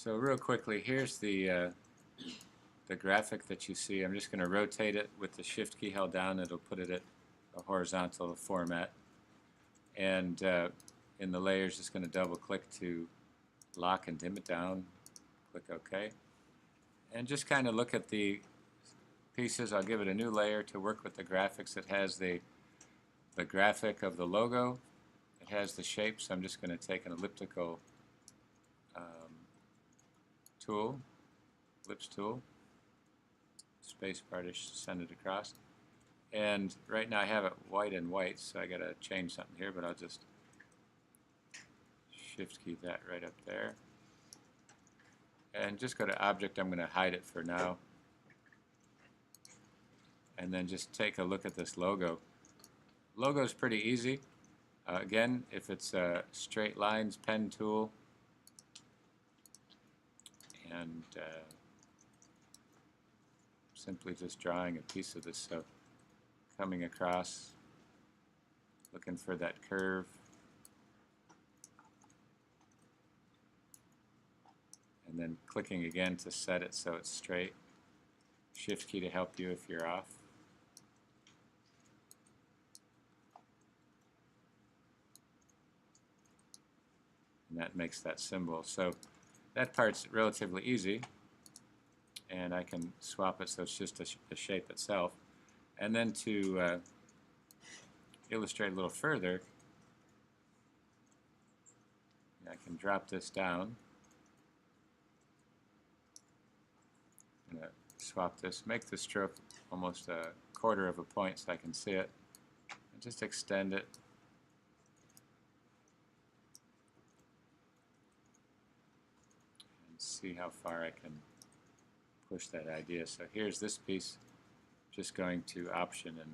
So real quickly, here's the graphic that you see. I'm just going to rotate it with the Shift key held down. It'll put it at a horizontal format. And in the layers, just going to double click to lock and dim it down. Click OK. And just kind of look at the pieces. I'll give it a new layer to work with the graphics. It has the graphic of the logo. It has the shape, so I'm just going to take an elliptical tool, ellipse tool, space bar to send it across. And right now I have it white and white, so I got to change something here, but I'll just Shift key that right up there. And just go to Object. I'm going to hide it for now. And then just take a look at this logo. Logo is pretty easy. Again, if it's straight lines, pen tool, and simply just drawing a piece of this stuff, coming across, looking for that curve, and then clicking again to set it so it's straight. Shift key to help you if you're off. And that makes that symbol. So that part's relatively easy, and I can swap it so it's just the shape itself. And then to illustrate a little further, I can drop this down. I'm going to swap this, make the stroke almost a quarter of a point so I can see it, and just extend it. And see how far I can push that idea. So here's this piece, just going to Option and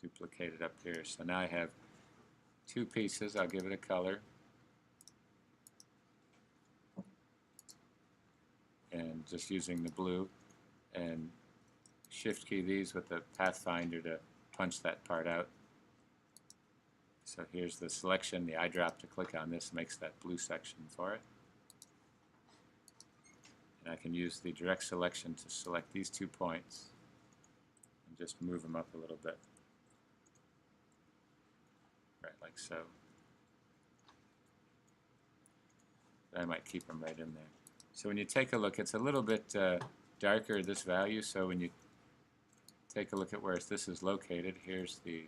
duplicate it up here. So now I have two pieces. I'll give it a color. And just using the blue, and Shift key these with the Pathfinder to punch that part out. So here's the selection. The eyedrop to click on this makes that blue section for it. And I can use the direct selection to select these 2 points and just move them up a little bit. Right, like so. I might keep them right in there. So when you take a look, it's a little bit darker, this value, so when you take a look at where this is located, here's the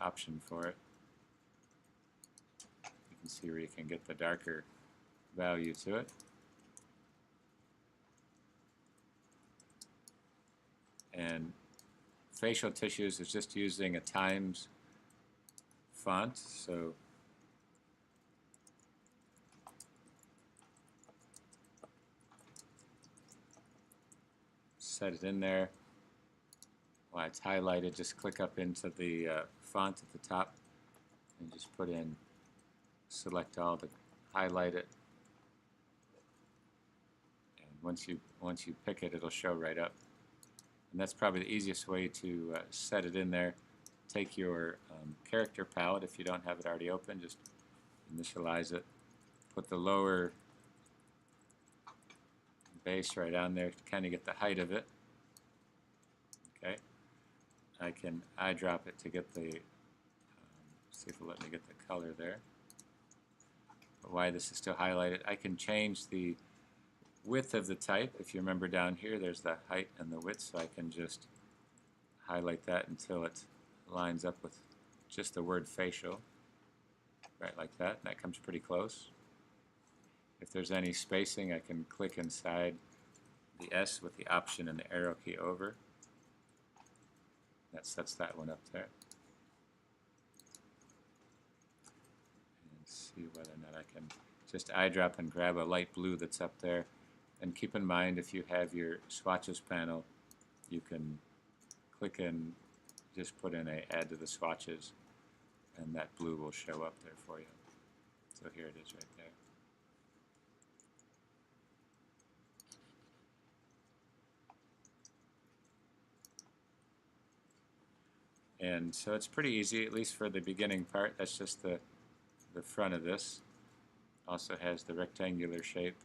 option for it. You can see where you can get the darker value to it. And facial tissues is just using a Times font, so set it in there. While it's highlighted, just click up into the font at the top and just put in, select all, to highlight it. And once you pick it, it'll show right up. And that's probably the easiest way to set it in there. Take your character palette, if you don't have it already open, just initialize it. Put the lower base right on there to kind of get the height of it. Okay, I can eyedrop it to get the, see if it'll let me get the color there. But why this is still highlighted, I can change the width of the type. If you remember down here, there's the height and the width, so I can just highlight that until it lines up with just the word facial, right like that. That comes pretty close. If there's any spacing, I can click inside the S with the Option and the arrow key over. That sets that one up there. And see whether or not I can just eyedrop and grab a light blue that's up there. And keep in mind, if you have your swatches panel, you can click and just put in a Add to the Swatches, and that blue will show up there for you. So here it is right there. And so it's pretty easy, at least for the beginning part. That's just the the front of this. Also has the rectangular shape.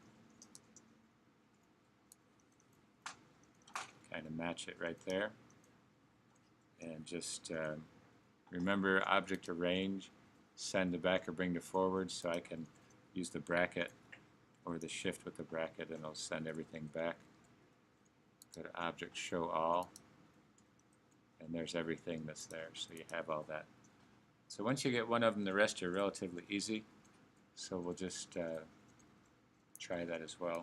Kind of match it right there. And just remember object arrange, send to back or bring to forward, so I can use the bracket or the shift with the bracket and it'll send everything back. Go to object show all, and there's everything that's there, so you have all that. So once you get one of them, the rest are relatively easy, so we'll just try that as well.